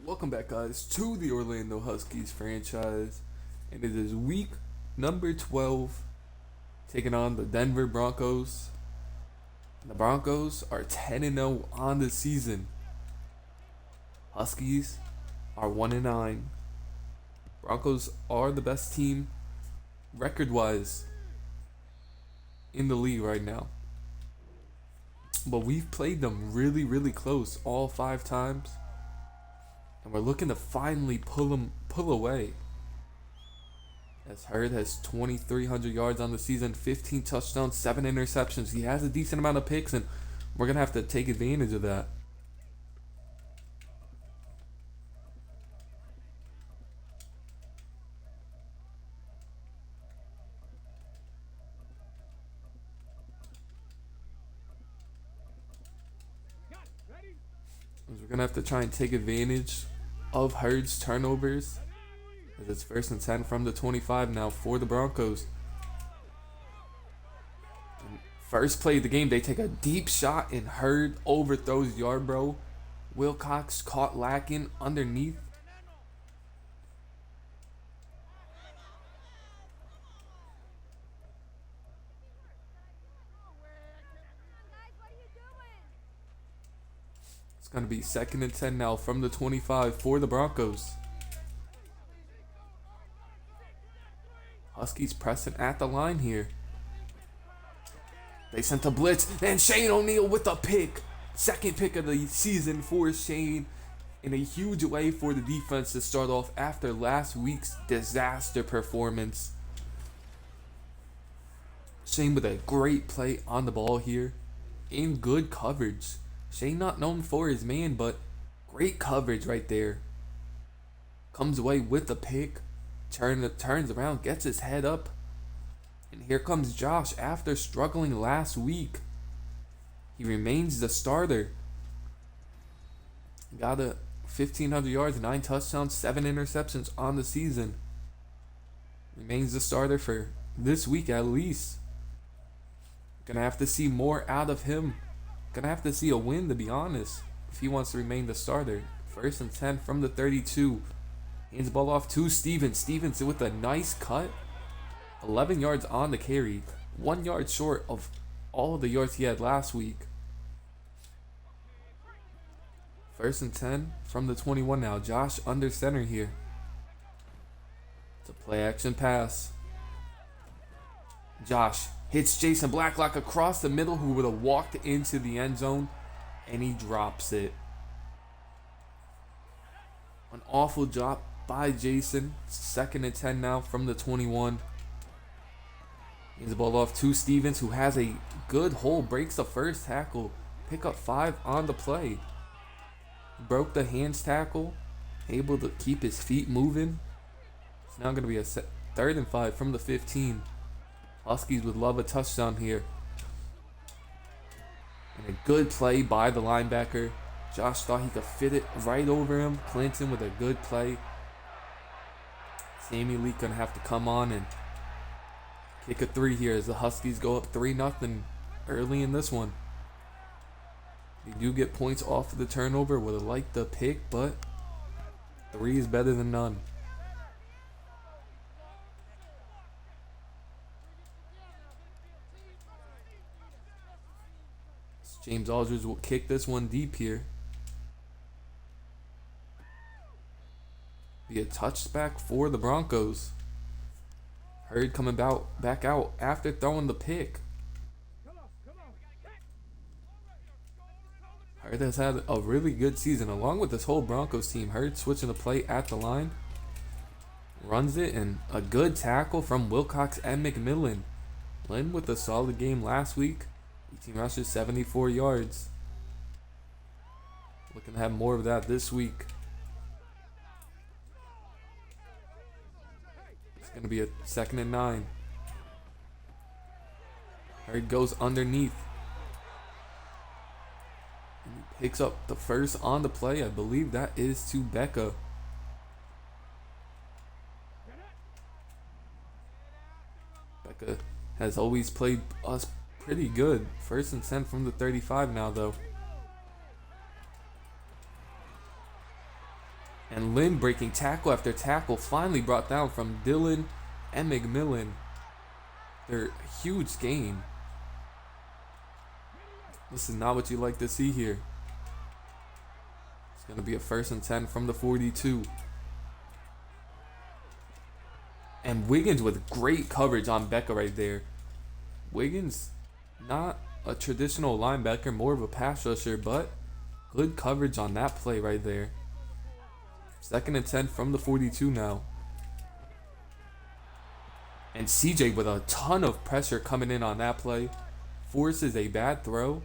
Welcome back, guys, to the Orlando Huskies franchise, and it is week number 12, taking on the Denver Broncos. And the Broncos are 10-0 on the season. Huskies are 1-9. Broncos are the best team record-wise in the league right now, but we've played them really close all 5 times. And we're looking to finally pull away. As Hurd has 2,300 yards on the season, 15 touchdowns, 7 interceptions. He has a decent amount of picks, and we're going to have to take advantage of that. We're going to have to try and take advantage of Hurd's turnovers, as it's 1st and 10 from the 25 now for the Broncos. And first play of the game, they take a deep shot and Hurd overthrows Yarbrough. Wilcox caught lacking underneath. It's going to be 2nd and 10 now from the 25 for the Broncos. Huskies pressing at the line here. They sent a blitz, and Shane O'Neal with a pick. 2nd pick of the season for Shane, in a huge way for the defense to start off after last week's disaster performance. Shane with a great play on the ball here, in good coverage. Shane not known for his man, but great coverage right there. Comes away with the pick. Turns around, gets his head up. And here comes Josh after struggling last week. He remains the starter. Got a 1,500 yards, 9 touchdowns, 7 interceptions on the season. Remains the starter for this week at least. Gonna have to see more out of him. Gonna have to see a win, to be honest, if he wants to remain the starter. 1st and 10 from the 32. Hands the ball off to Stevens. Stevens with a nice cut. 11 yards on the carry. 1 yard short of all the yards he had last week. 1st and 10 from the 21 now. Josh under center here. It's a play action pass. Josh hits Jason Blacklock across the middle, who would have walked into the end zone, and he drops it. An awful drop by Jason. 2nd and 10 now from the 21. Hands the ball off to Stevens, who has a good hole, breaks the first tackle. Pick up 5 on the play. Broke the hands tackle, able to keep his feet moving. It's now going to be a 3rd and 5 from the 15. Huskies would love a touchdown here. And a good play by the linebacker. Josh thought he could fit it right over him. Clinton with a good play. Sammy Lee gonna have to come on and kick a 3 here as the Huskies go up 3-0 early in this one. They do get points off of the turnover. Would have liked the pick, but 3 is better than none. James Aldridge will kick this one deep here. Be a touchback for the Broncos. Hurd coming back out after throwing the pick. Hurd has had a really good season along with this whole Broncos team. Hurd switching the play at the line. Runs it, and a good tackle from Wilcox and McMillan. Lynn with a solid game last week. 18 rushes, 74 yards. Looking to have more of that this week. It's going to be a 2nd and 9. Hurd goes underneath. And he picks up the first on the play. I believe that is to Becca. Becca has always played us pretty good. 1st and 10 from the 35 now, though. And Lynn breaking tackle after tackle, finally brought down from Dillon and McMillan. They're a huge gain. This is not what you like to see here. It's going to be a 1st and 10 from the 42. And Wiggins with great coverage on Becca right there. Wiggins, not a traditional linebacker, more of a pass rusher, but good coverage on that play right there. 2nd and 10 from the 42 now. And CJ with a ton of pressure coming in on that play. Forces a bad throw.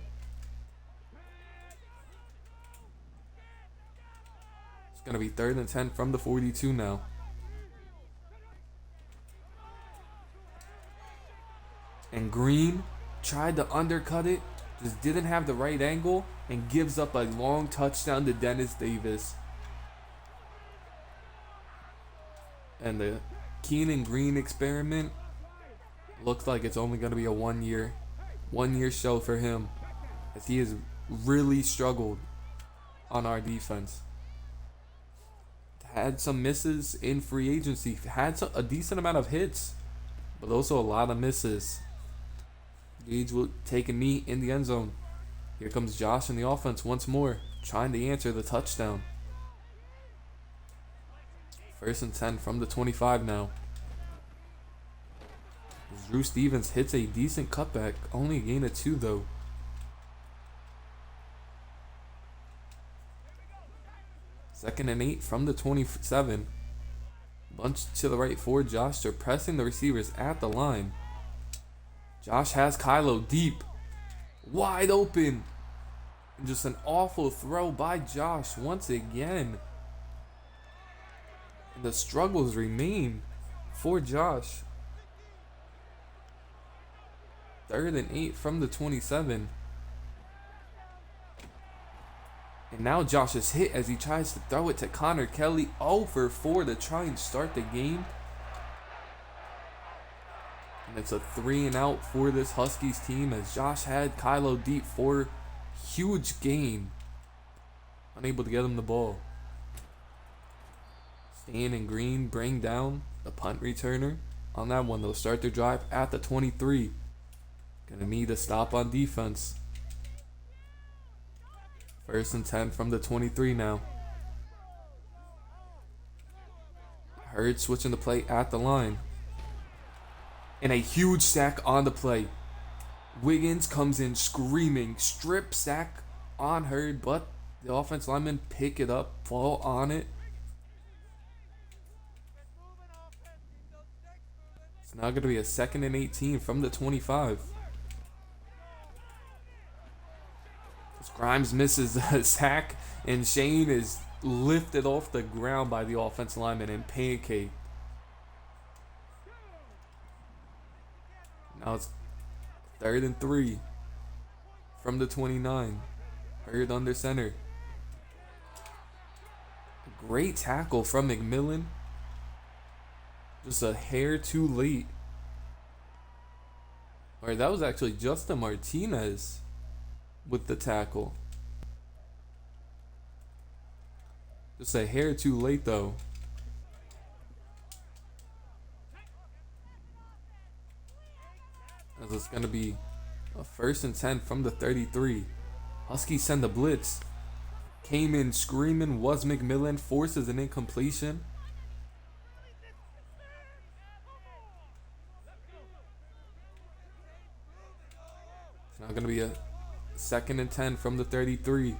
It's going to be 3rd and 10 from the 42 now. And Green tried to undercut it, just didn't have the right angle, and gives up a long touchdown to Dennis Davis. And the Keenan Green experiment looks like it's only going to be a one year show for him, as he has really struggled on our defense. Had some misses in free agency, had a decent amount of hits, but also a lot of misses. Gage will take a knee in the end zone. Here comes Josh in the offense once more, trying to answer the touchdown. 1st and 10 from the 25 now. Drew Stevens hits a decent cutback, only a gain of 2 though. Second and 8 from the 27. Bunch to the right for Josh. They're pressing the receivers at the line. Josh has Kylo deep, wide open. And just an awful throw by Josh once again. And the struggles remain for Josh. 3rd and 8 from the 27. And now Josh is hit as he tries to throw it to Connor Kelly. 0 for 4 to try and start the game. And it's a 3 and out for this Huskies team, as Josh had Kylo deep for huge gain. Unable to get him the ball. Stan and Green bring down the punt returner on that one. They'll start their drive at the 23. Gonna need a stop on defense. 1st and 10 from the 23 now. Hurd switching the play at the line. And a huge sack on the play. Wiggins comes in screaming. Strip sack on Hurd, but the offense linemen pick it up, fall on it. It's now going to be a 2nd and 18 from the 25. As Grimes misses a sack, and Shane is lifted off the ground by the offense lineman and pancaked. Now it's 3rd and 3 from the 29. Hurd under center. A great tackle from McMillan. Just a hair too late. Alright, that was actually Justin Martinez with the tackle. Just a hair too late though. As it's going to be a 1st and 10 from the 33. Huskies send the blitz. Came in screaming was McMillan. Forces an incompletion. It's now going to be a 2nd and 10 from the 33.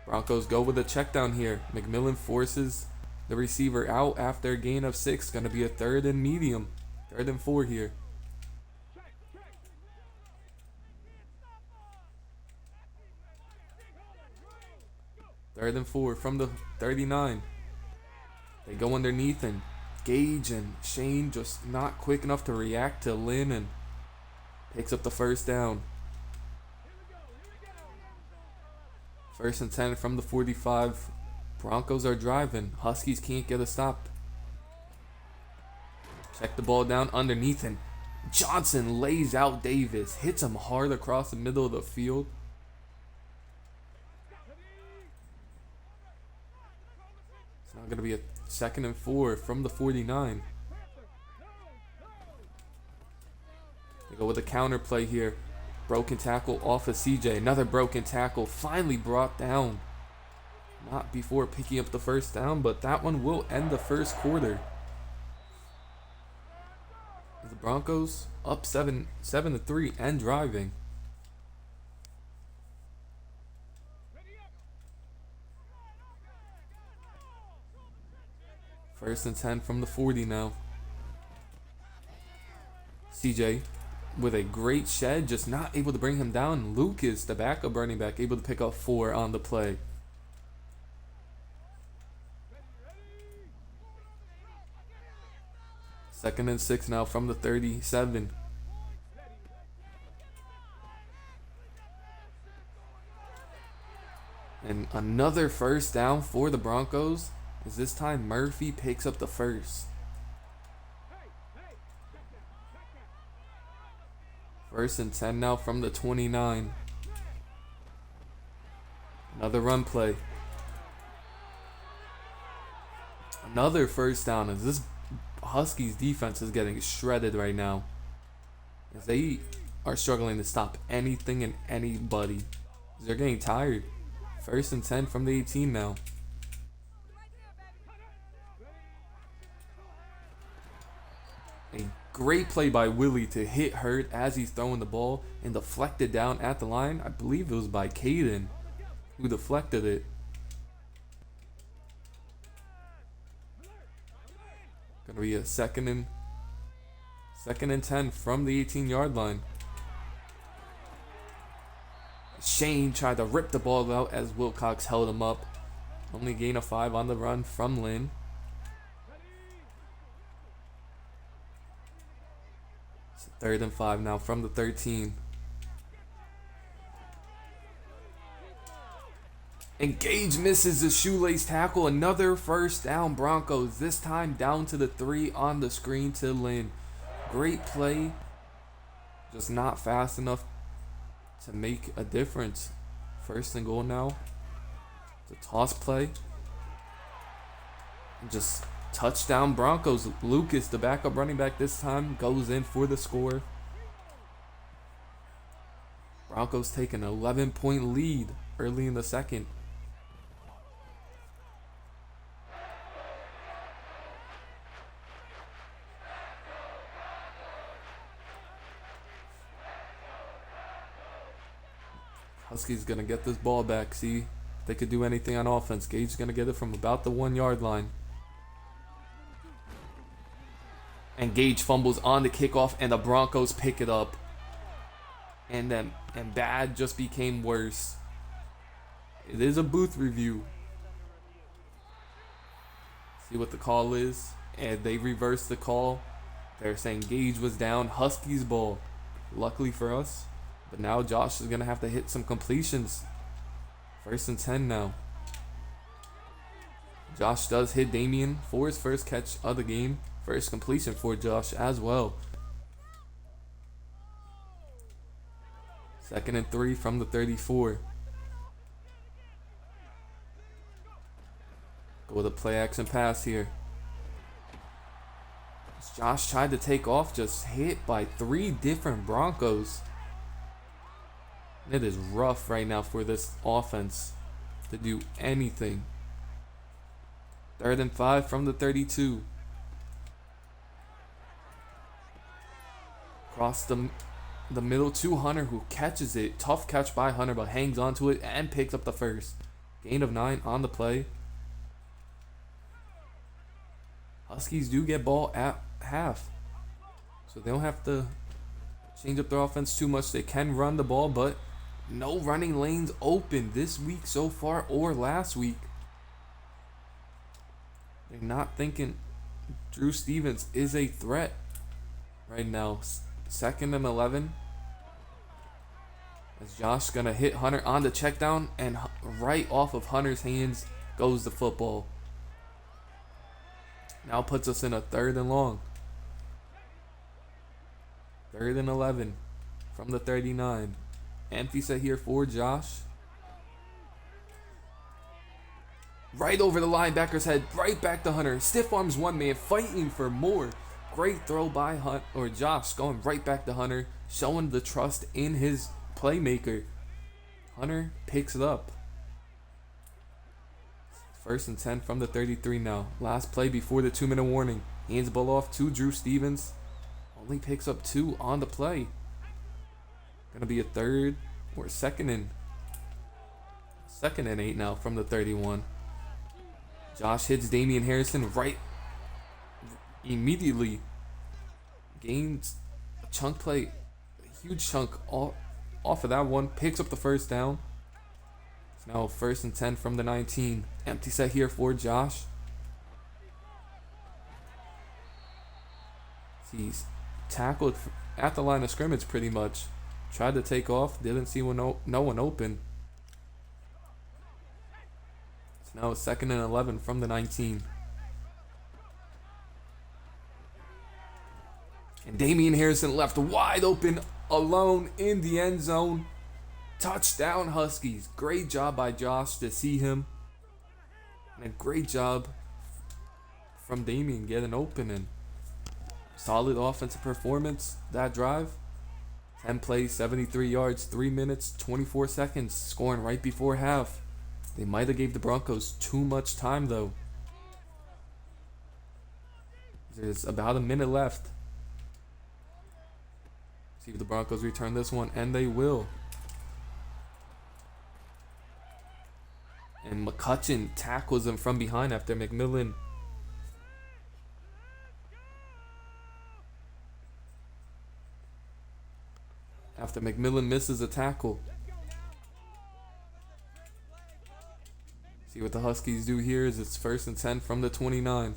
Broncos go with a check down here. McMillan forces the receiver out after a gain of 6. Going to be a 3rd and medium. 3rd and 4 here. Third and 4 from the 39. They go underneath, and Gage and Shane just not quick enough to react to Lynn, and picks up the 1st down. 1st and 10 from the 45. Broncos are driving. Huskies can't get a stop. Check the ball down underneath, and Johnson lays out Davis. Hits him hard across the middle of the field. It's now going to be a 2nd and 4 from the 49. They go with a counter play here. Broken tackle off of CJ. Another broken tackle finally brought down. Not before picking up the first down, but that one will end the first quarter. The Broncos up 7-3 and driving. First and 10 from the 40 now. CJ with a great shed, just not able to bring him down. Lucas, the backup running back, able to pick up 4 on the play. Second and 6 now from the 37. And another first down for the Broncos, as this time Murphy picks up the first. First and 10 now from the 29. Another run play. Another first down, as this Huskies defense is getting shredded right now, as they are struggling to stop anything and anybody. They're getting tired. First and 10 from the 18 now. A great play by Willie to hit Hurt as he's throwing the ball and deflected down at the line. I believe it was by Caden who deflected it. Gonna be a second and 10 from the 18-yard line. Shane tried to rip the ball out as Wilcox held him up. Only gain of 5 on the run from Lynn. It's 3rd and 5 now from the 13. And Gage misses the shoelace tackle. Another first down Broncos. This time down to the 3 on the screen to Lynn. Great play. Just not fast enough to make a difference. First and goal now. The toss play. And just touchdown Broncos. Lucas, the backup running back this time, goes in for the score. Broncos take an 11-point lead early in the second. Huskies gonna get this ball back. See if they could do anything on offense. Gage's gonna get it from about the 1-yard line. And Gage fumbles on the kickoff, and the Broncos pick it up. And bad just became worse. It is a booth review. See what the call is, and they reversed the call. They're saying Gage was down. Huskies ball. Luckily for us. But now Josh is going to have to hit some completions. First and 10 now. Josh does hit Damien for his first catch of the game. First completion for Josh as well. 2nd and 3 from the 34. Go with a play action pass here. As Josh tried to take off, just hit by 3 different Broncos. It is rough right now for this offense to do anything. 3rd and 5 from the 32. Across the middle to Hunter, who catches it. Tough catch by Hunter, but hangs onto it and picks up the first. Gain of 9 on the play. Huskies do get ball at half, so they don't have to change up their offense too much. They can run the ball, but no running lanes open this week so far or last week. They're not thinking Drew Stevens is a threat right now. 2nd and 11. As Josh gonna hit Hunter on the check down, and right off of Hunter's hands goes the football. Now puts us in a 3rd and long. 3rd and 11 from the 39. Empty set here for Josh. Right over the linebacker's head, right back to Hunter. Stiff arms one man, fighting for more. Great throw by Josh, going right back to Hunter, showing the trust in his playmaker. Hunter picks it up. 1st and 10 from the 33 now. Last play before the 2-minute warning. Hands the ball off to Drew Stevens. Only picks up 2 on the play. Gonna be a second and 8 now from the 31. Josh hits Damian Harrison right immediately. Gains a chunk play, a huge chunk off of that one. Picks up the first down. It's now 1st and 10 from the 19. Empty set here for Josh. He's tackled at the line of scrimmage pretty much. Tried to take off, didn't see no one open. It's now 2nd and 11 from the 19. And Damian Harrison left wide open, alone in the end zone. Touchdown Huskies. Great job by Josh to see him. And a great job from Damian getting open, and solid offensive performance that drive. 10 plays, 73 yards, 3 minutes, 24 seconds, scoring right before half. They might have gave the Broncos too much time though. There's about a minute left. See if the Broncos return this one, and they will. And McCutcheon tackles him from behind after McMillan misses a tackle. See what the Huskies do here is it's 1st and 10 from the 29.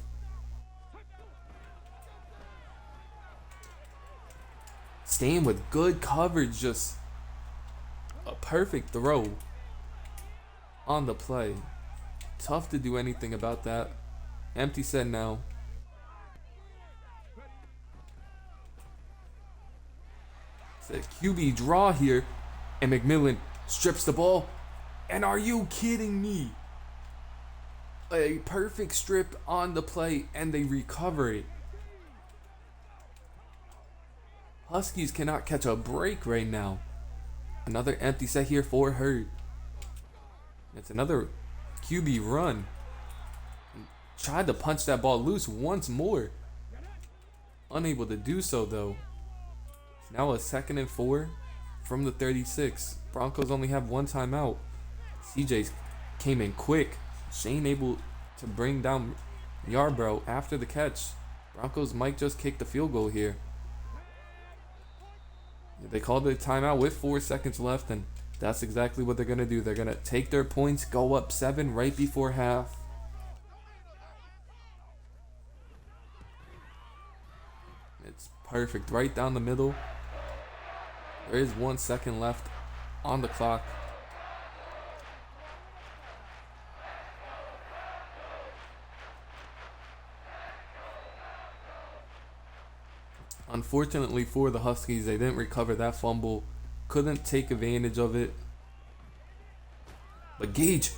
Staying with good coverage, just a perfect throw on the play. Tough to do anything about that. Empty set now. It's a QB draw here, and McMillan strips the ball. And are you kidding me? A perfect strip on the play, and they recover it. Huskies cannot catch a break right now. Another empty set here for Hurd. It's another QB run. Tried to punch that ball loose once more. Unable to do so though. It's now a 2nd and 4 from the 36. Broncos only have 1 timeout. CJ came in quick. Shane able to bring down Yarbrough after the catch. Broncos might just kick the field goal here. They called the timeout with 4 seconds left, and that's exactly what they're going to do. They're going to take their points, go up 7 right before half. It's perfect right down the middle. There is 1 second left on the clock. Unfortunately for the Huskies, they didn't recover that fumble. Couldn't take advantage of it. But Gage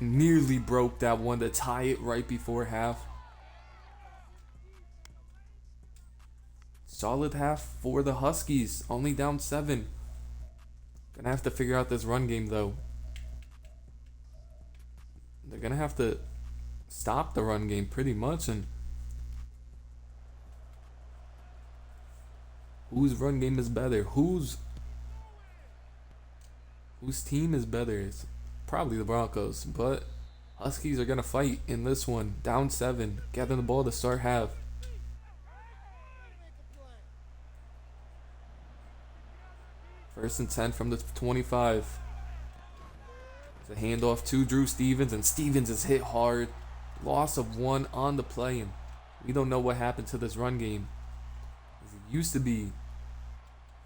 nearly broke that one to tie it right before half. Solid half for the Huskies. Only down 7. Gonna have to figure out this run game though. They're gonna have to stop the run game pretty much, and whose run game is better? Whose team is better? It's probably the Broncos, but Huskies are going to fight in this one. Down 7, gathering the ball to start half. First and 10 from the 25. It's a handoff to Drew Stevens, and Stevens is hit hard. Loss of 1 on the play, and we don't know what happened to this run game. It used to be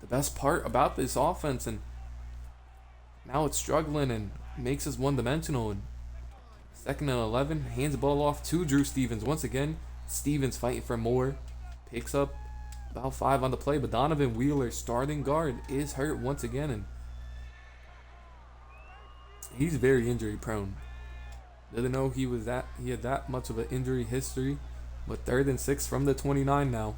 the best part about this offense, and now it's struggling and makes us one-dimensional. And 2nd and 11, hands the ball off to Drew Stevens. Once again, Stevens fighting for more. Picks up about 5 on the play, but Donovan Wheeler, starting guard, is hurt once again, and he's very injury prone. Didn't know he had that much of an injury history. But 3rd and 6 from the 29 now.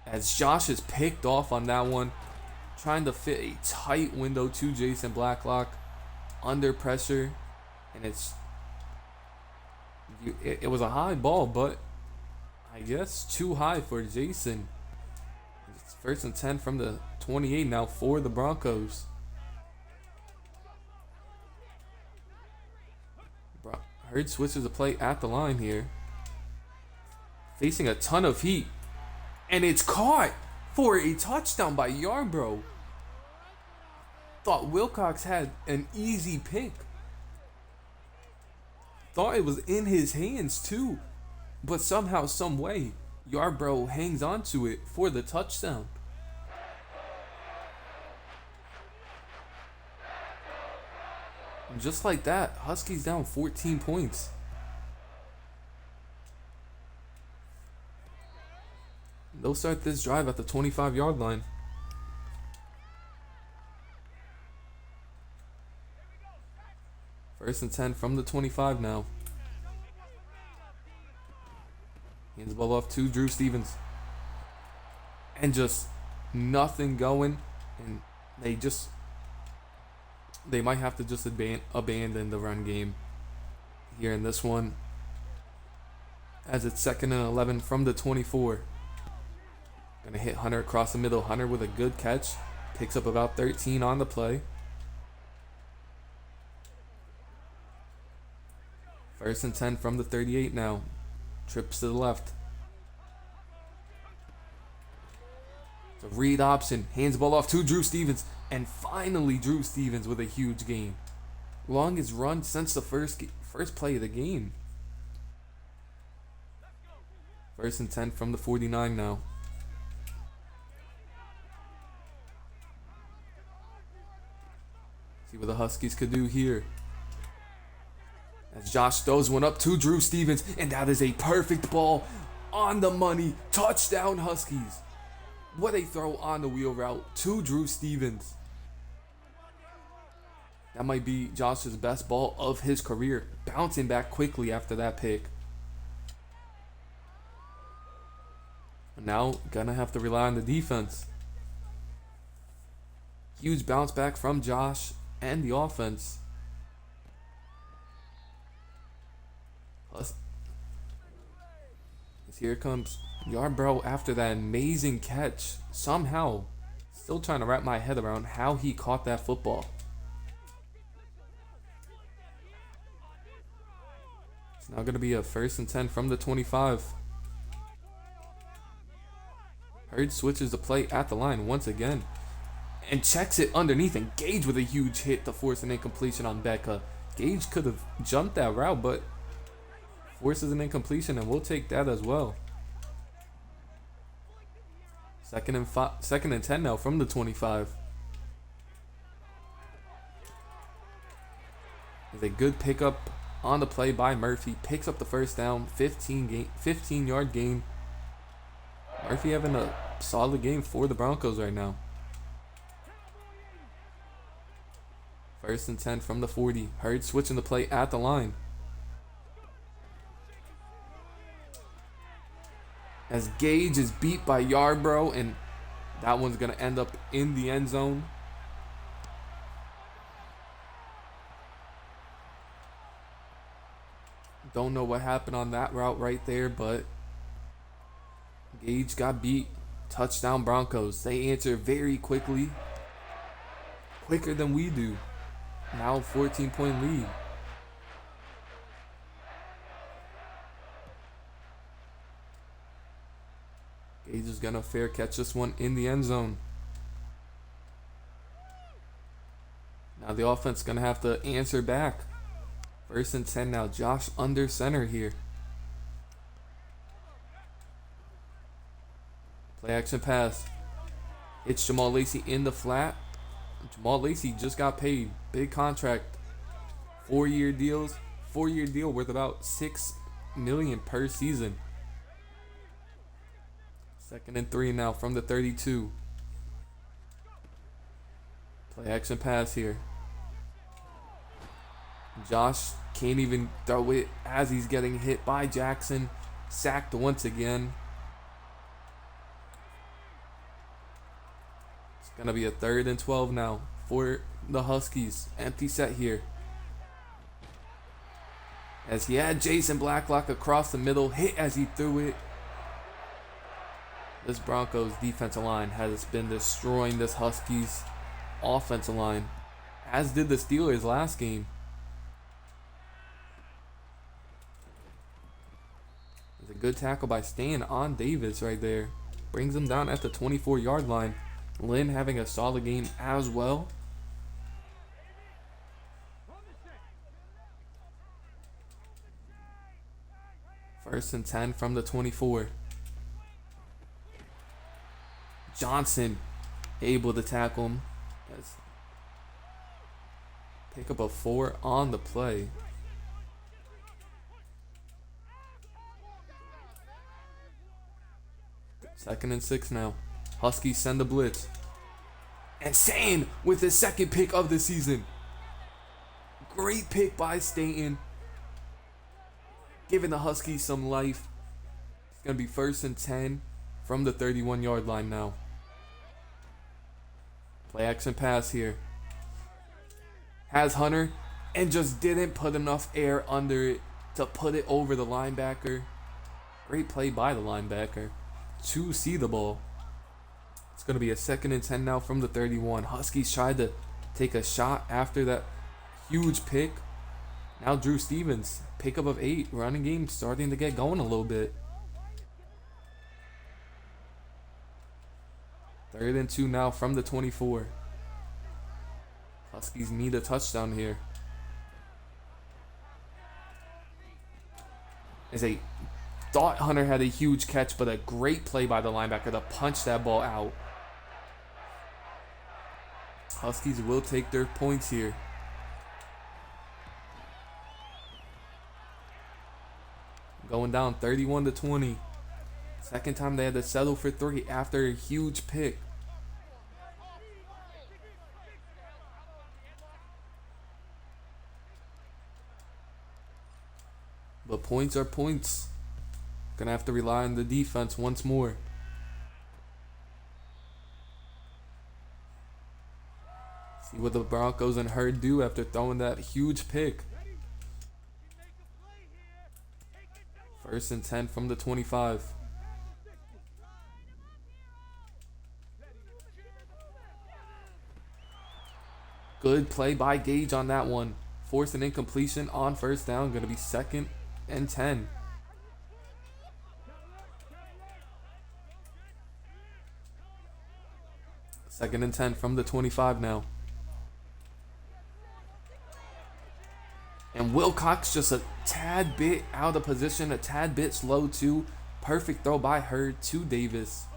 As Josh is picked off on that one, trying to fit a tight window to Jason Blacklock under pressure, and it was a high ball, but I guess too high for Jason. It's 1st and 10 from the 28 now for the Broncos. Hurd switches the play at the line here, facing a ton of heat, and it's caught for a touchdown by Yarbrough. Thought Wilcox had an easy pick. Thought it was in his hands too, but somehow, some way, Yarbrough hangs on to it for the touchdown. And just like that, Huskies down 14 points. They'll start this drive at the 25-yard line. First and 10 from the 25 now. Hands the ball off to Drew Stevens. And just nothing going. And they might have to just abandon the run game here in this one. As it's 2nd and 11 from the 24. Gonna hit Hunter across the middle. Hunter with a good catch. Picks up about 13 on the play. 1st and 10 from the 38 now. Trips to the left. It's a read option. Hands the ball off to Drew Stevens. And finally Drew Stevens with a huge gain. Longest run since the first play of the game. 1st and 10 from the 49 now. See what the Huskies could do here. As Josh throws one up to Drew Stevens, and that is a perfect ball on the money. Touchdown Huskies. What a throw on the wheel route to Drew Stevens. That might be Josh's best ball of his career. Bouncing back quickly after that pick. Now gonna have to rely on the defense. Huge bounce back from Josh and the offense. Plus, here comes Yarbrough after that amazing catch. Somehow, still trying to wrap my head around how he caught that football. It's now going to be a 1st and 10 from the 25. Hurd switches the play at the line once again and checks it underneath, and Gage with a huge hit to force an incompletion on Becca. Gage could have jumped that route, but forces an incompletion, and we'll take that as well. 2nd and 10 now from the 25. There's a good pickup on the play by Murphy. Picks up the first down, 15-yard gain. Murphy having a solid game for the Broncos right now. 1st and 10 from the 40. Hurd switching the play at the line. As Gage is beat by Yarbrough, and that one's going to end up in the end zone. Don't know what happened on that route right there, but Gage got beat. Touchdown Broncos. They answer very quickly. Quicker than we do. Now 14-point lead. Gage is going to fair catch this one in the end zone. Now the offense is going to have to answer back. 1st and 10 now. Josh under center here. Play action pass. It's Jamal Lacey in the flat. Jamal Lacey just got paid. Big contract. 4-year deals. 4-year deal worth about $6 million per season. 2nd and 3 now from the 32. Play action pass here. Josh can't even throw it as he's getting hit by Jackson. Sacked once again. It's going to be a 3rd and 12 now for the Huskies. Empty set here. As he had Jason Blacklock across the middle, hit as he threw it. This Broncos defensive line has been destroying this Huskies offensive line, as did the Steelers last game. It's a good tackle by Stan on Davis right there. Brings him down at the 24-yard line. Lynn having a solid game as well. First and 10 from the 24. Johnson able to tackle him. Pick up a 4 on the play. Second and 6 now. Huskies send the blitz. And Staten with his 2nd pick of the season. Great pick by Staten. Giving the Huskies some life. It's going to be 1st and 10 from the 31-yard line now. Play action pass here. Has Hunter and just didn't put enough air under it to put it over the linebacker. Great play by the linebacker to see the ball. It's going to be a 2nd and 10 now from the 31. Huskies tried to take a shot after that huge pick. Now Drew Stevens, pickup of 8. Running game starting to get going a little bit. 3rd and 2 now from the 24. Huskies need a touchdown here. As they thought Hunter had a huge catch, but a great play by the linebacker to punch that ball out. Huskies will take their points here. Going down 31-20. Second time they had to settle for 3 after a huge pick. But points are points. Gonna have to rely on the defense once more. See what the Broncos and Hurd do after throwing that huge pick. 1st and 10 from the 25. Good play by Gage on that one. Forced an incompletion on 1st down. Going to be 2nd and 10. Second and 10 from the 25 now. And Wilcox just a tad bit out of position, a tad bit slow too. Perfect throw by Hurd to Davis.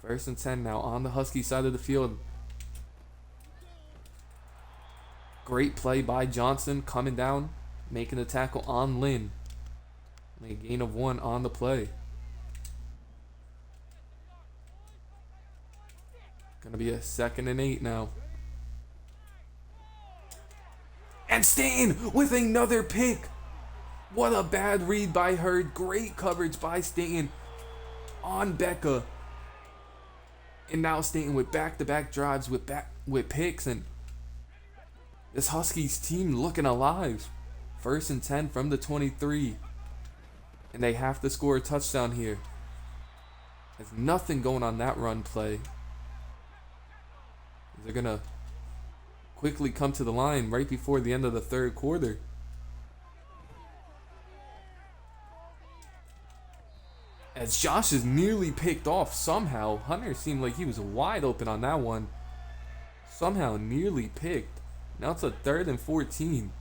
1st and 10 now on the Husky side of the field. Great play by Johnson coming down, making the tackle on Lynn. A gain of 1 on the play. Gonna be a 2nd and 8 now. And Staten with another pick. What a bad read by Hurd. Great coverage by Staten on Becca. And now Staten with back-to-back drives with picks, and this Huskies team looking alive. 1st and 10 from the 23. And they have to score a touchdown here. There's nothing going on that run play. They're going to quickly come to the line right before the end of the 3rd quarter. As Josh is nearly picked off somehow. Hunter seemed like he was wide open on that one. Somehow nearly picked. Now it's a 3rd and 14.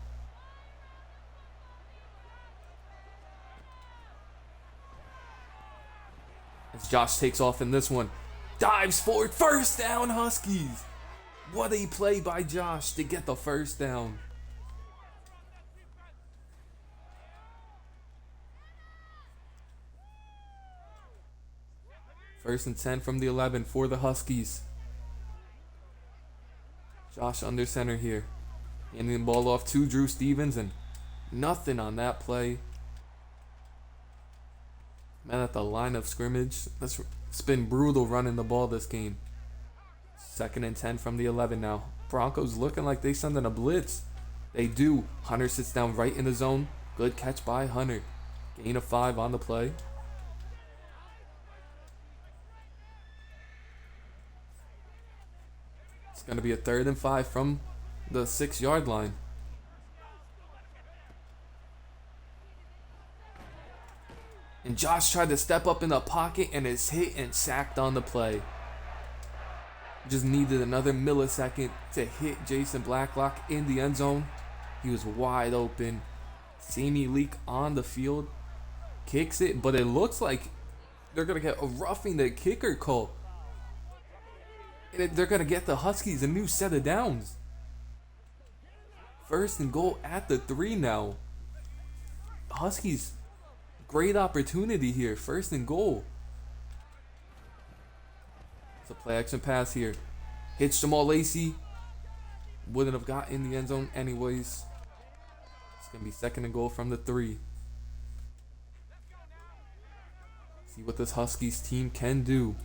As Josh takes off in this one. Dives forward. 1st down, Huskies. What a play by Josh to get the 1st down. First and 10 from the 11 for the Huskies. Josh under center here. Handing the ball off to Drew Stevens, and nothing on that play. Man at the line of scrimmage. It's been brutal running the ball this game. 2nd and 10 from the 11 now. Broncos looking like they sending a blitz. They do. Hunter sits down right in the zone. Good catch by Hunter. Gain of 5 on the play. It's going to be a 3rd and 5 from the 6-yard line. And Josh tried to step up in the pocket and is hit and sacked on the play. Just needed another millisecond to hit Jason Blacklock in the end zone. He was wide open. Sammy Leak on the field. Kicks it, but it looks like they're going to get a roughing the kicker call. And they're going to get the Huskies a new set of downs. 1st and goal at the 3 now. Huskies, great opportunity here. 1st and goal. It's a play action pass here. Hits Jamal Lacey. Wouldn't have got in the end zone anyways. It's going to be 2nd and goal from the 3. See what this Huskies team can do.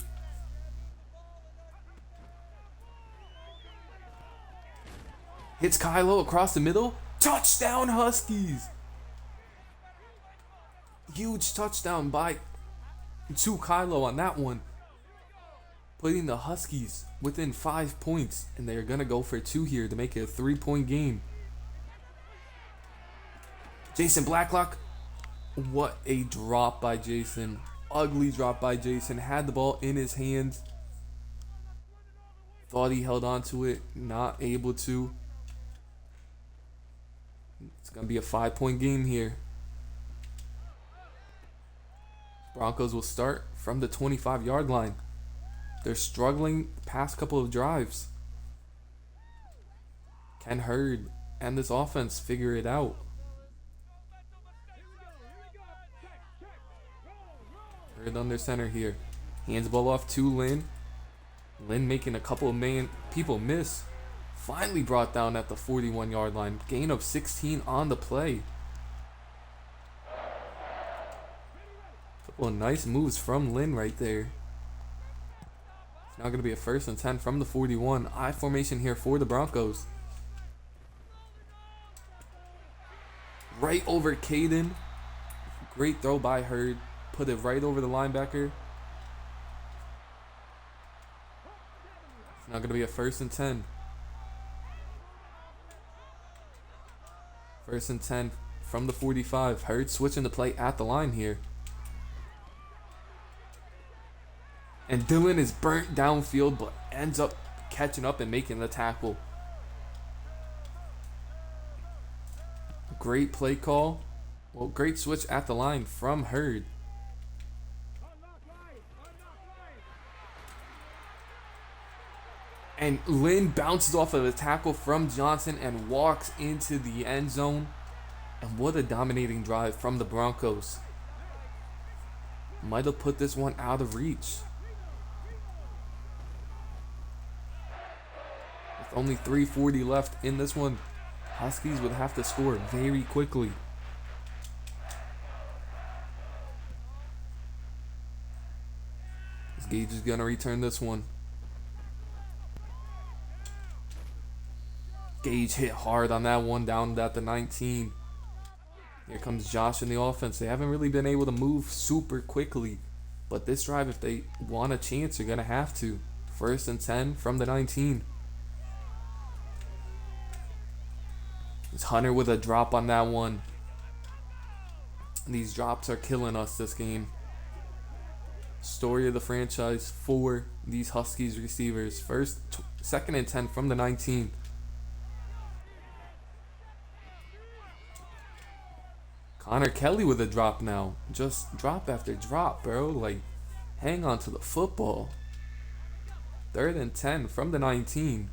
Hits Kylo across the middle. Touchdown Huskies! Huge touchdown to Kylo on that one. Putting the Huskies within 5 points. And they're going to go for 2 here to make it a 3-point game. Jason Blacklock. What a drop by Jason. Ugly drop by Jason. Had the ball in his hands. Thought he held on to it. Not able to. It's going to be a 5-point game here. Broncos will start from the 25-yard line. They're struggling the past couple of drives. Can Hurd and this offense figure it out? Hurd under center here. Hands the ball off to Lynn. Lynn making a couple of people miss. Finally brought down at the 41-yard line. Gain of 16 on the play. Couple of nice moves from Lynn right there. It's now going to be a 1st and 10 from the 41. I formation here for the Broncos. Right over Caden. Great throw by Hurd. Put it right over the linebacker. It's now going to be a 1st and 10. 1st and 10 from the 45. Hurd switching the play at the line here. And Dylan is burnt downfield, but ends up catching up and making the tackle. Great play call. Well, great switch at the line from Hurd. And Lynn bounces off of a tackle from Johnson and walks into the end zone. And what a dominating drive from the Broncos. Might have put this one out of reach. With only 3:40 left in this one, Huskies would have to score very quickly. Gage is going to return this one. Gage hit hard on that one down at the 19. Here comes Josh in the offense. They haven't really been able to move super quickly. But this drive, if they want a chance, they're going to have to. 1st and 10 from the 19. It's Hunter with a drop on that one. These drops are killing us this game. Story of the franchise for these Huskies receivers. 2nd and 10 from the 19. Connor Kelly with a drop now. Just drop after drop, bro. Like, hang on to the football. 3rd and 10 from the 19.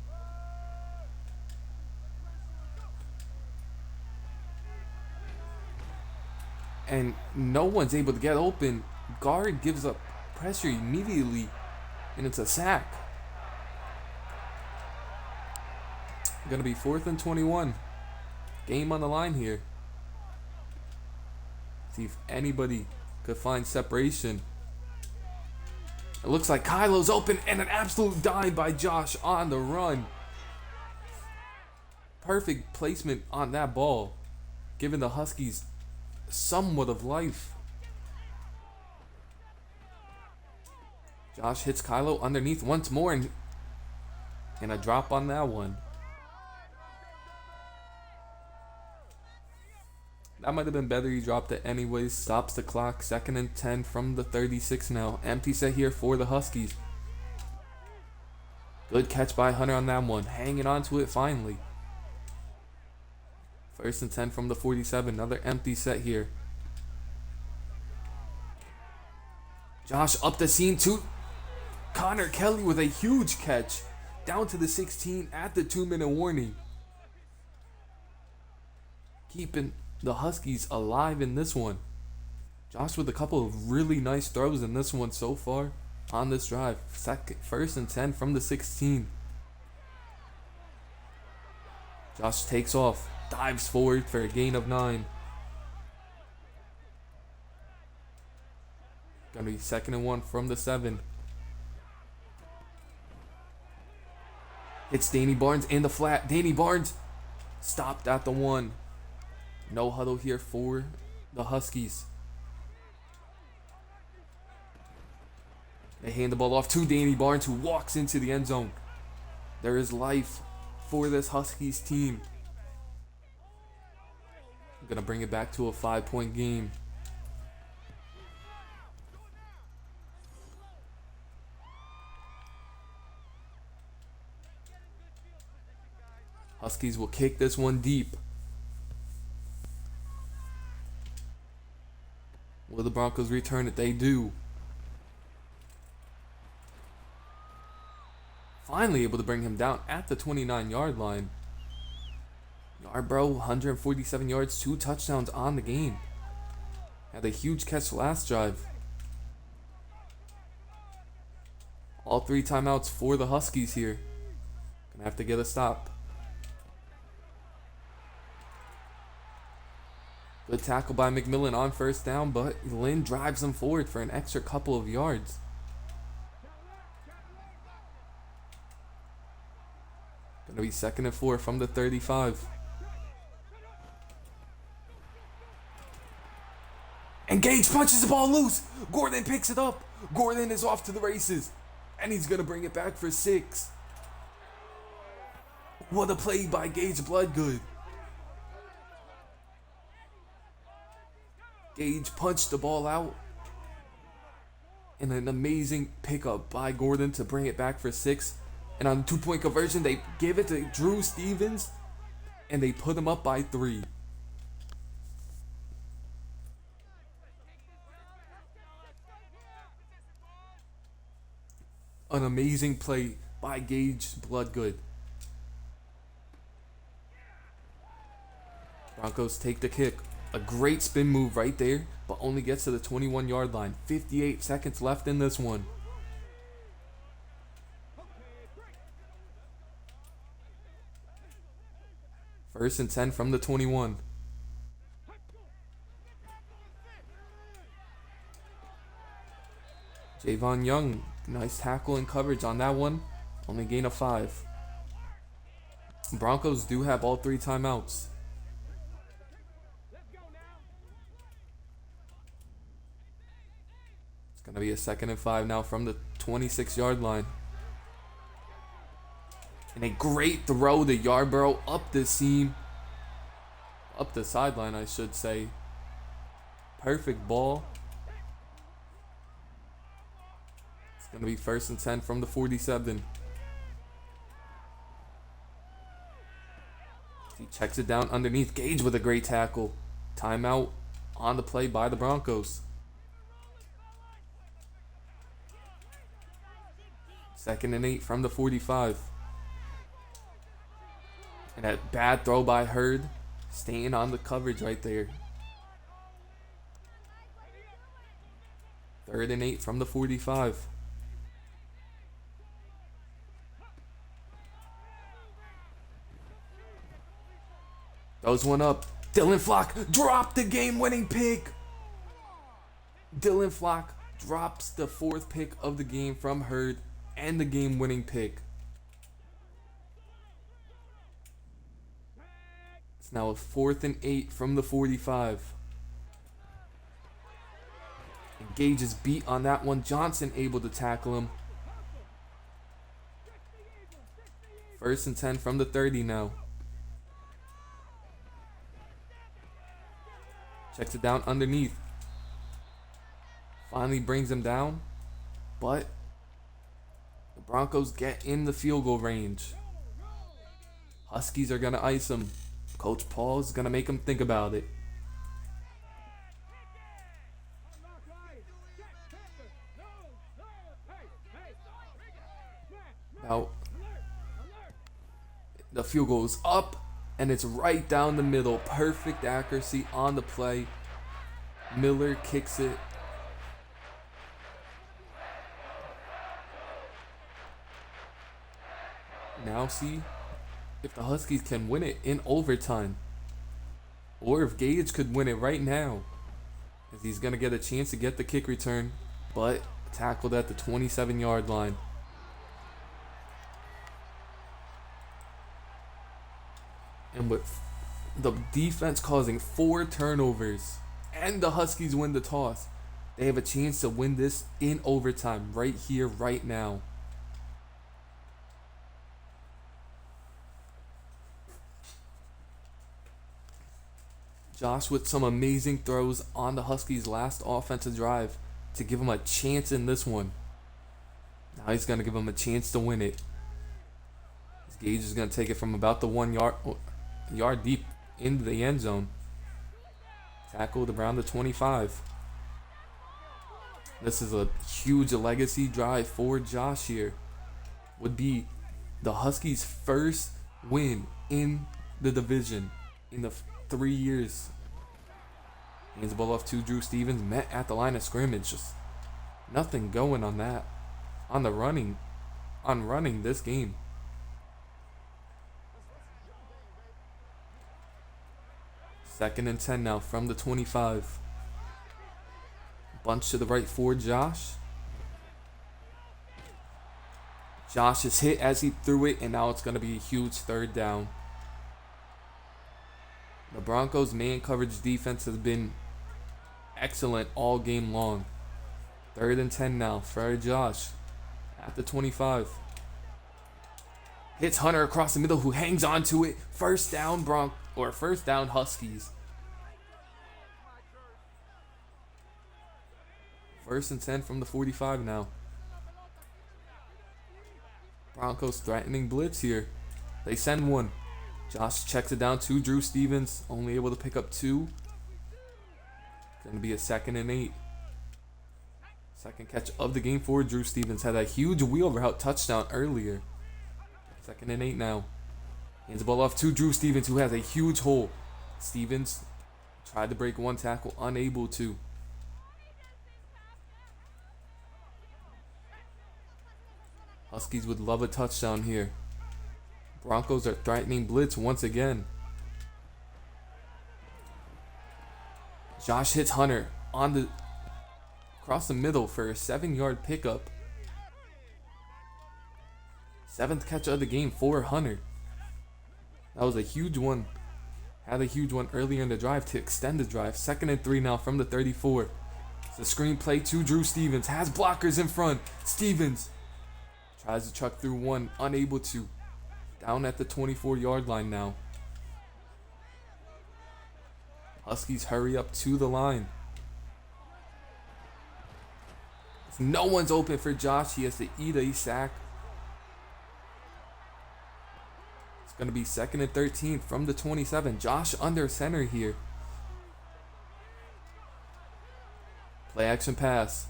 And no one's able to get open. Guard gives up pressure immediately, and it's a sack. Gonna be 4th and 21. Game on the line here. See if anybody could find separation. It looks like Kylo's open and an absolute dime by Josh on the run. Perfect placement on that ball, giving the Huskies somewhat of life. Josh hits Kylo underneath once more and a drop on that one. That might have been better. He dropped it anyways. Stops the clock. 2nd and 10 from the 36 now. Empty set here for the Huskies. Good catch by Hunter on that one. Hanging on to it finally. 1st and 10 from the 47. Another empty set here. Josh up the seam to Connor Kelly with a huge catch. Down to the 16 at the 2-minute warning. Keeping the Huskies alive in this one. Josh with a couple of really nice throws in this one so far on this drive. 1st and 10 from the 16. Josh takes off, dives forward for a gain of 9. Gonna be 2nd and 1 from the 7. Hits Danny Barnes in the flat. Danny Barnes stopped at the 1. No huddle here for the Huskies. They hand the ball off to Danny Barnes, who walks into the end zone. There is life for this Huskies team. I'm gonna bring it back to a 5-point game. Huskies will kick this one deep. Will the Broncos return it? They do. Finally able to bring him down at the 29-yard line. Yarbrough, 147 yards, 2 touchdowns on the game. Had a huge catch last drive. All 3 timeouts for the Huskies here. Gonna have to get a stop. Good tackle by McMillan on 1st down, but Lynn drives him forward for an extra couple of yards. Gonna be 2nd and 4 from the 35. And Gage punches the ball loose. Gordon picks it up. Gordon is off to the races. And he's gonna bring it back for 6. What a play by Gage Bloodgood. Gage punched the ball out. And an amazing pickup by Gordon to bring it back for 6. And on the 2-point conversion, they give it to Drew Stevens. And they put him up by 3. An amazing play by Gage Bloodgood. Broncos take the kick. A great spin move right there, but only gets to the 21-yard line. 58 seconds left in this one. First and 10 from the 21. Javon Young, nice tackle and coverage on that one. Only gain of 5. Broncos do have all 3 timeouts. It's going to be a 2nd and 5 now from the 26-yard line. And a great throw to Yarbrough up the seam. Up the sideline, I should say. Perfect ball. It's going to be 1st and 10 from the 47. He checks it down underneath. Gage with a great tackle. Timeout on the play by the Broncos. 2nd and 8 from the 45. And that bad throw by Hurd. Staying on the coverage right there. 3rd and 8 from the 45. Throws one up. Dylan Flock dropped the game-winning pick. Dylan Flock drops the 4th pick of the game from Hurd and the game-winning pick. It's now a 4th and 8 from the 45. And Gage is beat on that one. Johnson able to tackle him. 1st and 10 from the 30 now. Checks it down underneath. Finally brings him down. But the Broncos get in the field goal range. Huskies are going to ice him. Coach Paul is going to make him think about it. Now, the field goal is up, and it's right down the middle. Perfect accuracy on the play. Miller kicks it. Now see if the Huskies can win it in overtime. Or if Gage could win it right now. As he's going to get a chance to get the kick return. But tackled at the 27-yard line. And with the defense causing 4 turnovers and the Huskies win the toss, they have a chance to win this in overtime right here, right now. Josh with some amazing throws on the Huskies' last offensive drive to give him a chance in this one. Now he's going to give him a chance to win it. Gage is going to take it from about the 1 yard deep into the end zone. Tackled around the 25. This is a huge legacy drive for Josh here. Would be the Huskies' first win in the division in the 3 years. Hands the ball off to Drew Stevens. Met at the line of scrimmage. Just nothing going on that. On running this game. Second and 10 now from the 25. Bunch to the right for Josh. Josh is hit as he threw it, and now it's going to be a huge 3rd down. The Broncos' man coverage defense has been excellent all game long. 3rd and 10 now for Josh at the 25. Hits Hunter across the middle, who hangs on to it. First down Huskies. 1st and 10 from the 45 now. Broncos threatening blitz here. They send one. Josh checks it down to Drew Stevens. Only able to pick up 2. Going to be a 2nd and 8. Second catch of the game for Drew Stevens. Had a huge wheel route touchdown earlier. 2nd and 8 now. Hands the ball off to Drew Stevens, who has a huge hole. Stevens tried to break 1 tackle, unable to. Huskies would love a touchdown here. Broncos are threatening blitz once again. Josh hits Hunter across the middle for a 7-yard pickup. 7th catch of the game for Hunter. That was a huge one. Had a huge one earlier in the drive to extend the drive. 2nd and 3 now from the 34. It's a screen play to Drew Stevens. Has blockers in front. Stevens tries to truck through one. Unable to. Down at the 24-yard line now. Huskies hurry up to the line. If no one's open for Josh, he has to eat a sack. It's going to be 2nd and 13 from the 27. Josh under center here. Play action pass.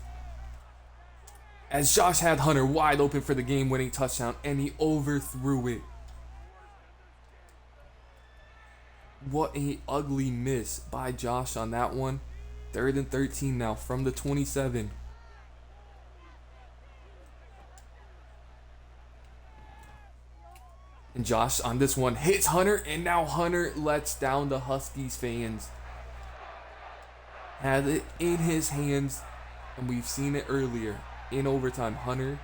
As Josh had Hunter wide open for the game-winning touchdown, and he overthrew it. What a ugly miss by Josh on that one. 3rd and 13 now from the 27. And Josh on this one hits Hunter, and now Hunter lets down the Huskies fans. Had it in his hands, and we've seen it earlier in overtime. Hunter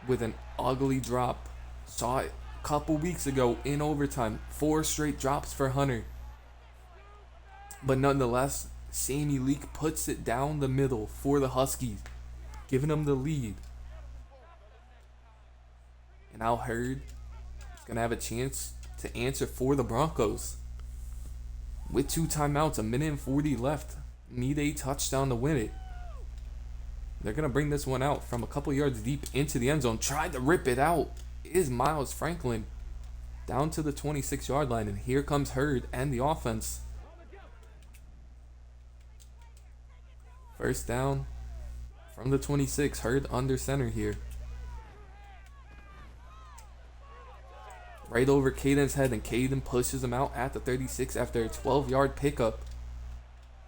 with an ugly drop. Saw it a couple weeks ago in overtime. 4 straight drops for Hunter. But nonetheless, Sammy Leak puts it down the middle for the Huskies, giving them the lead. And Al Hurd is going to have a chance to answer for the Broncos. With 2 timeouts, 1:40 left. Need a touchdown to win it. They're going to bring this one out from a couple yards deep into the end zone. Tried to rip it out is Miles Franklin down to the 26-yard line. And here comes Hurd and the offense. First down from the 26. Hurd under center here. Right over Caden's head, and Caden pushes him out at the 36 after a 12-yard pickup.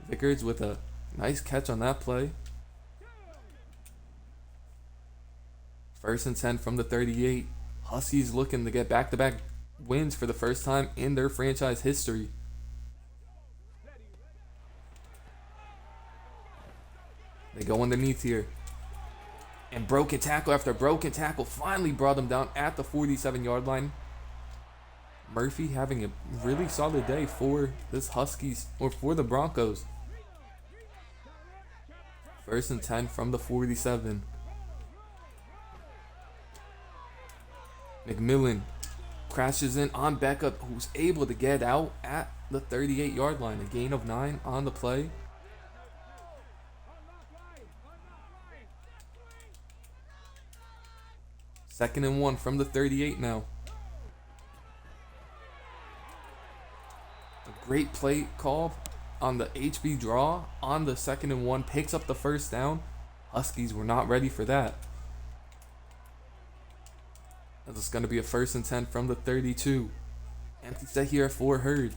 Vickers with a nice catch on that play. First and 10 from the 38. Huskies looking to get back-to-back wins for the first time in their franchise history. They go underneath here. And broken tackle after broken tackle finally brought them down at the 47-yard line. Murphy having a really solid day for this Huskies, or for the Broncos. First and 10 from the 47. McMillan crashes in on Becca, who's able to get out at the 38-yard line. A gain of 9 on the play. Second and 1 from the 38 now. A great play call on the HB draw on the second and 1. Picks up the first down. Huskies were not ready for that. It's going to be a first and 10 from the 32. Empty set here for Hurd.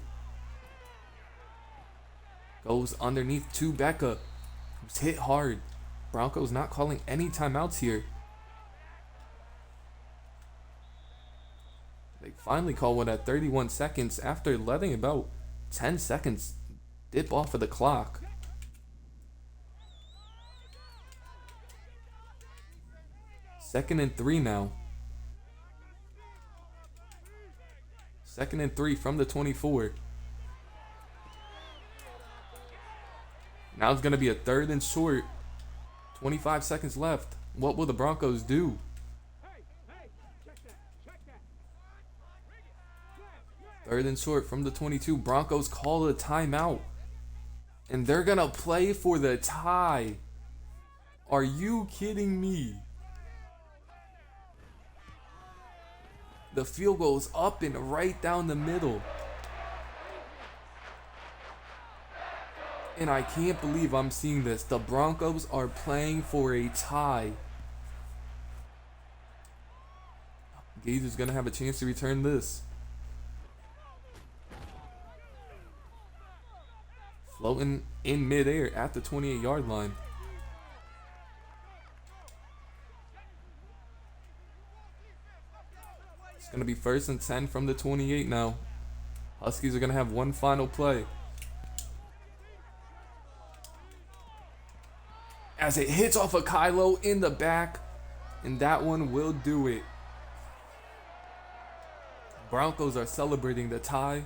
Goes underneath to Becca, who's hit hard. Broncos not calling any timeouts here. They finally call one at 31 seconds after letting about 10 seconds dip off of the clock. Second and 3 now. Second and 3 from the 24. Now it's going to be a third and short. 25 seconds left. What will the Broncos do? Third and short from the 22. Broncos call a timeout. And they're going to play for the tie. Are you kidding me? The field goes up and right down the middle. And I can't believe I'm seeing this. The Broncos are playing for a tie. Gage is going to have a chance to return this. Floating in midair at the 28-yard line. It's going to be first and 10 from the 28 now. Huskies are going to have one final play. As it hits off of Kylo in the back. And that one will do it. Broncos are celebrating the tie.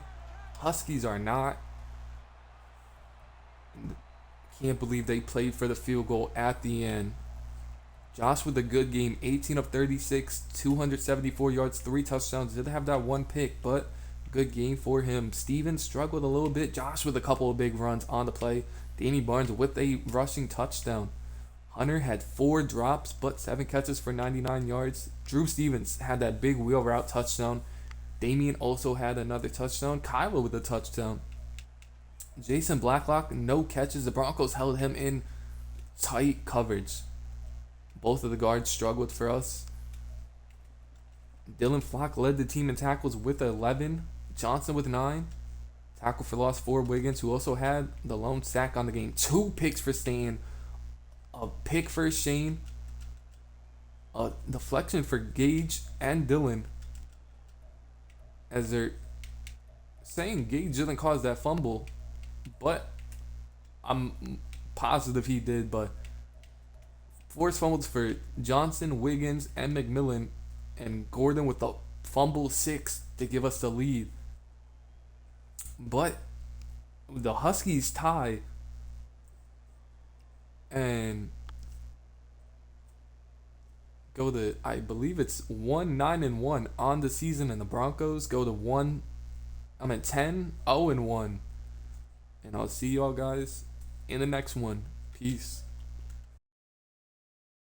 Huskies are not. Can't believe they played for the field goal at the end. Josh with a good game. 18 of 36, 274 yards, 3 touchdowns. Did have that one pick, but good game for him. Steven struggled a little bit. Josh with a couple of big runs on the play. Danny Barnes with a rushing touchdown. Hunter had 4 drops, but 7 catches for 99 yards. Drew Stevens had that big wheel route touchdown. Damian also had another touchdown. Kylo with a touchdown. Jason Blacklock, no catches. The Broncos held him in tight coverage. Both of the guards struggled for us. Dylan Flock led the team in tackles with 11. Johnson with 9. Tackle for loss for Wiggins, who also had the lone sack on the game. 2 picks for Stan. A pick for Shane. A deflection for Gage and Dylan. as they're saying Gage didn't cause that fumble, but I'm positive he did. But forced fumbles for Johnson, Wiggins, and McMillan, and Gordon with the fumble six to give us the lead. But the Huskies tie, and go to, I believe it's 1-9-1 on the season, and the Broncos go to 10-0-1. And I'll see y'all guys in the next one. Peace.